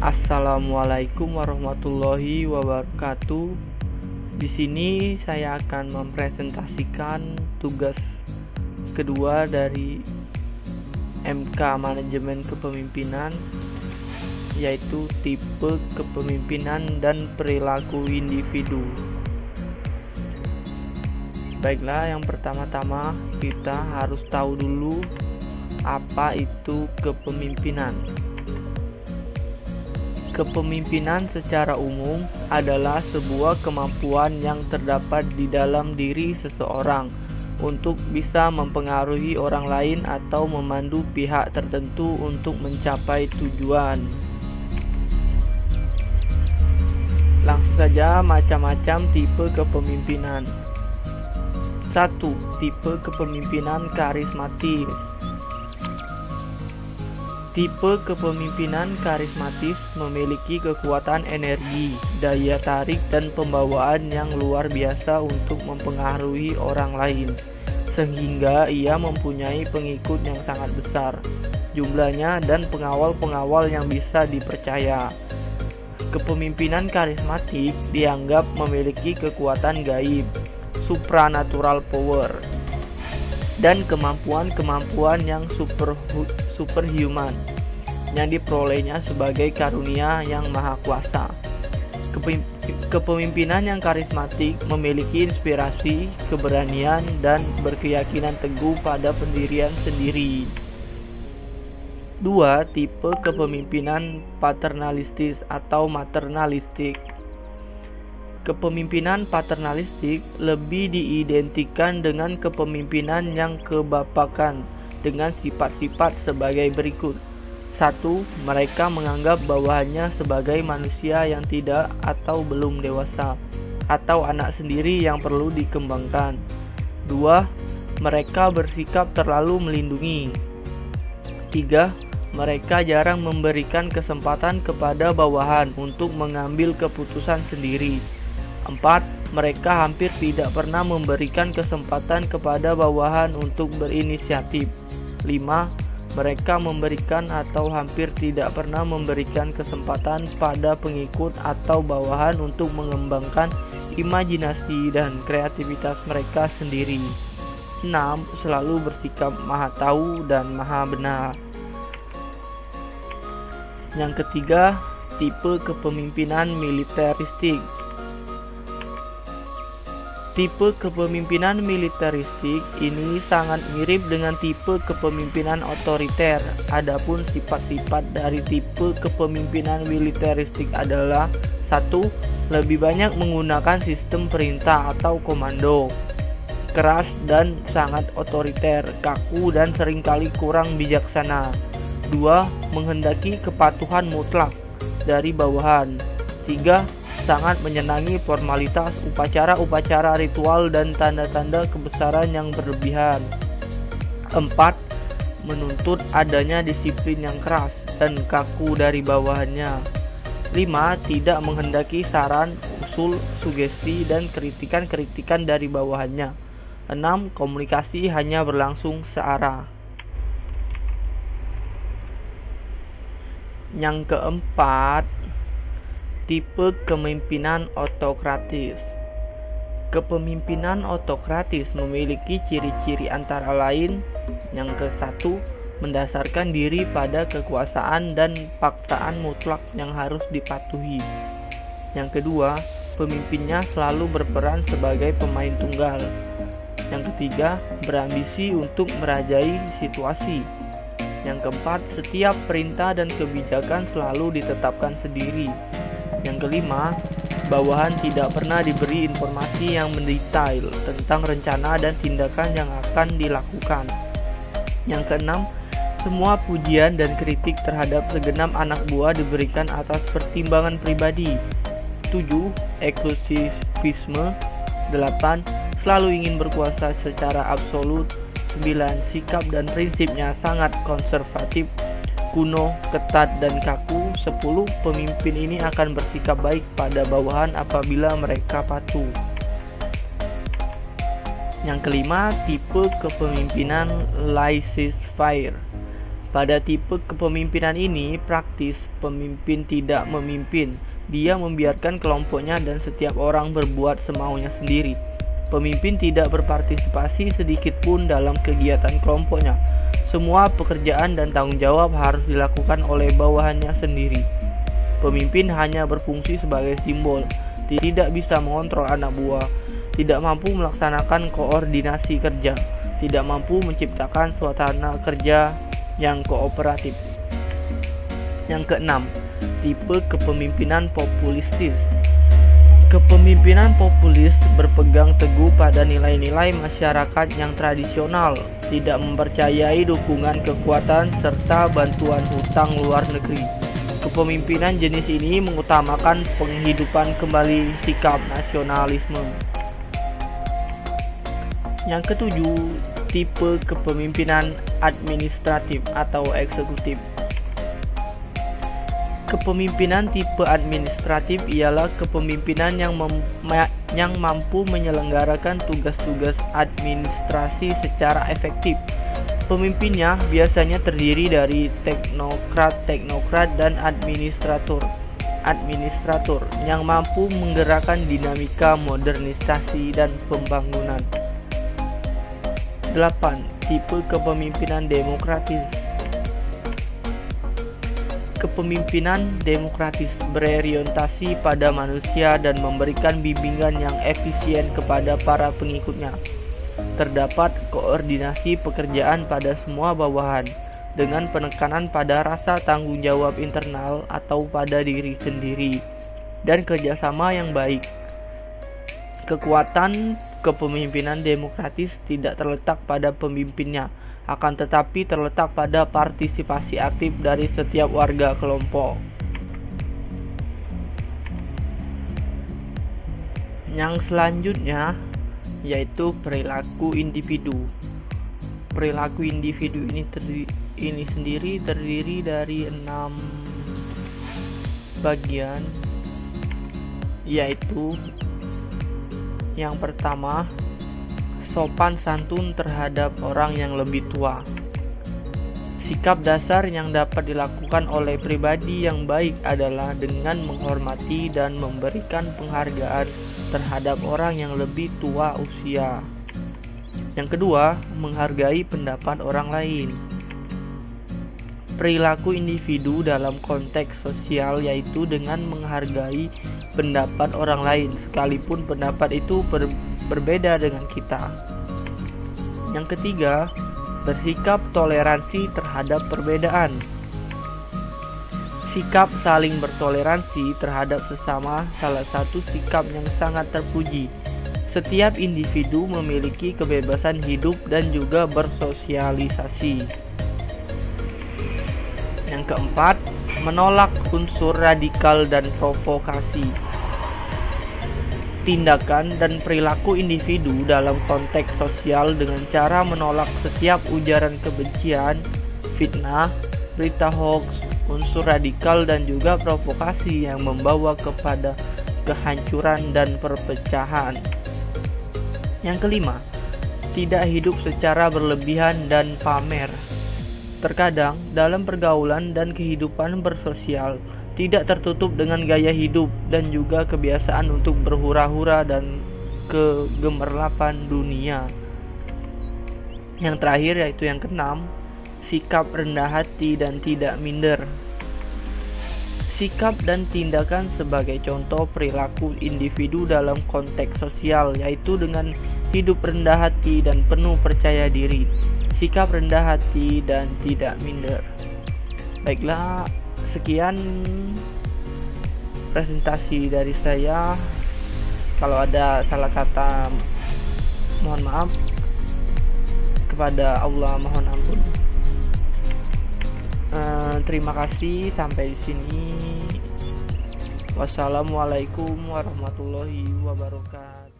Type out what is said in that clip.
Assalamualaikum warahmatullahi wabarakatuh. Di sini saya akan mempresentasikan tugas kedua dari MK Manajemen Kepemimpinan, yaitu tipe kepemimpinan dan perilaku individu. Baiklah, yang pertama-tama kita harus tahu dulu apa itu kepemimpinan. Kepemimpinan secara umum adalah sebuah kemampuan yang terdapat di dalam diri seseorang untuk bisa mempengaruhi orang lain atau memandu pihak tertentu untuk mencapai tujuan. Langsung saja, macam-macam tipe kepemimpinan. 1. Tipe kepemimpinan karismatis. Tipe kepemimpinan karismatis memiliki kekuatan energi, daya tarik, dan pembawaan yang luar biasa untuk mempengaruhi orang lain, sehingga ia mempunyai pengikut yang sangat besar jumlahnya dan pengawal-pengawal yang bisa dipercaya. Kepemimpinan karismatik dianggap memiliki kekuatan gaib, supranatural power, dan kemampuan-kemampuan yang superhuman yang diperolehnya sebagai karunia yang maha kuasa. Kepemimpinan yang karismatik memiliki inspirasi, keberanian, dan berkeyakinan teguh pada pendirian sendiri. 2. Tipe kepemimpinan paternalistis atau maternalistik. Kepemimpinan paternalistik lebih diidentikan dengan kepemimpinan yang kebapakan dengan sifat-sifat sebagai berikut. 1. Mereka menganggap bawahannya sebagai manusia yang tidak atau belum dewasa, atau anak sendiri yang perlu dikembangkan. 2. Mereka bersikap terlalu melindungi. 3. Mereka jarang memberikan kesempatan kepada bawahan untuk mengambil keputusan sendiri. 4. Mereka hampir tidak pernah memberikan kesempatan kepada bawahan untuk berinisiatif. 5. Mereka memberikan atau hampir tidak pernah memberikan kesempatan pada pengikut atau bawahan untuk mengembangkan imajinasi dan kreativitas mereka sendiri. 6. Selalu bersikap maha tahu dan maha benar. Yang ketiga, tipe kepemimpinan militeristik. Tipe kepemimpinan militeristik ini sangat mirip dengan tipe kepemimpinan otoriter. Adapun sifat-sifat dari tipe kepemimpinan militeristik adalah: 1. Lebih banyak menggunakan sistem perintah atau komando, keras dan sangat otoriter, kaku dan seringkali kurang bijaksana. 2. Menghendaki kepatuhan mutlak dari bawahan. 3. Sangat menyenangi formalitas, upacara-upacara ritual, dan tanda-tanda kebesaran yang berlebihan. 4. Menuntut adanya disiplin yang keras dan kaku dari bawahannya. 5. Tidak menghendaki saran, usul, sugesti, dan kritikan-kritikan dari bawahannya. 6. Komunikasi hanya berlangsung searah. Yang keempat, tipe kepemimpinan autokratis. Kepemimpinan autokratis memiliki ciri-ciri antara lain: yang ke-1, mendasarkan diri pada kekuasaan dan paksaan mutlak yang harus dipatuhi. Yang kedua, pemimpinnya selalu berperan sebagai pemain tunggal. Yang ketiga, berambisi untuk merajai situasi. Yang keempat, setiap perintah dan kebijakan selalu ditetapkan sendiri. Yang kelima, bawahan tidak pernah diberi informasi yang mendetail tentang rencana dan tindakan yang akan dilakukan. Yang keenam, semua pujian dan kritik terhadap segenap anak buah diberikan atas pertimbangan pribadi. 7. Eksklusivisme. 8. Selalu ingin berkuasa secara absolut. 9. Sikap dan prinsipnya sangat konservatif, kuno, ketat, dan kaku. 10. Pemimpin ini akan bersikap baik pada bawahan apabila mereka patuh. Yang kelima, tipe kepemimpinan laissez-faire. Pada tipe kepemimpinan ini, praktis pemimpin tidak memimpin. Dia membiarkan kelompoknya dan setiap orang berbuat semaunya sendiri. Pemimpin tidak berpartisipasi sedikit pun dalam kegiatan kelompoknya. Semua pekerjaan dan tanggung jawab harus dilakukan oleh bawahannya sendiri. Pemimpin hanya berfungsi sebagai simbol, tidak bisa mengontrol anak buah, tidak mampu melaksanakan koordinasi kerja, tidak mampu menciptakan suasana kerja yang kooperatif. Yang keenam, tipe kepemimpinan populistis. Kepemimpinan populis berpegang teguh pada nilai-nilai masyarakat yang tradisional, tidak mempercayai dukungan kekuatan serta bantuan hutang luar negeri. Kepemimpinan jenis ini mengutamakan penghidupan kembali sikap nasionalisme. Yang ketujuh, tipe kepemimpinan administratif atau eksekutif. Kepemimpinan tipe administratif ialah kepemimpinan yang mampu menyelenggarakan tugas-tugas administrasi secara efektif. Pemimpinnya biasanya terdiri dari teknokrat dan administrator yang mampu menggerakkan dinamika modernisasi dan pembangunan. 8. Tipe kepemimpinan demokratis. Kepemimpinan demokratis berorientasi pada manusia dan memberikan bimbingan yang efisien kepada para pengikutnya. Terdapat koordinasi pekerjaan pada semua bawahan, dengan penekanan pada rasa tanggung jawab internal atau pada diri sendiri, dan kerjasama yang baik. Kekuatan kepemimpinan demokratis tidak terletak pada pemimpinnya, akan tetapi terletak pada partisipasi aktif dari setiap warga kelompok. Yang selanjutnya yaitu perilaku individu. Perilaku individu ini sendiri terdiri dari 6 bagian, yaitu yang pertama, sopan santun terhadap orang yang lebih tua. Sikap dasar yang dapat dilakukan oleh pribadi yang baik adalah dengan menghormati dan memberikan penghargaan terhadap orang yang lebih tua usia. Yang kedua, menghargai pendapat orang lain. Perilaku individu dalam konteks sosial yaitu dengan menghargai pendapat orang lain, sekalipun pendapat itu berbeda dengan kita. Yang ketiga, bersikap toleransi terhadap perbedaan. Sikap saling bertoleransi terhadap sesama salah satu sikap yang sangat terpuji. Setiap individu memiliki kebebasan hidup dan juga bersosialisasi. Yang keempat, menolak unsur radikal dan provokasi. Tindakan dan perilaku individu dalam konteks sosial dengan cara menolak setiap ujaran kebencian, fitnah, berita hoax, unsur radikal dan juga provokasi yang membawa kepada kehancuran dan perpecahan. Yang kelima, tidak hidup secara berlebihan dan pamer. Terkadang dalam pergaulan dan kehidupan bersosial tidak tertutup dengan gaya hidup dan juga kebiasaan untuk berhura-hura dan kegemerlapan dunia. Yang terakhir yaitu yang keenam, sikap rendah hati dan tidak minder. Sikap dan tindakan sebagai contoh perilaku individu dalam konteks sosial yaitu dengan hidup rendah hati dan penuh percaya diri. Sikap rendah hati dan tidak minder. Baiklah, sekian presentasi dari saya. Kalau ada salah kata, mohon maaf. Kepada Allah mohon ampun. Terima kasih, sampai di sini. Wassalamualaikum warahmatullahi wabarakatuh.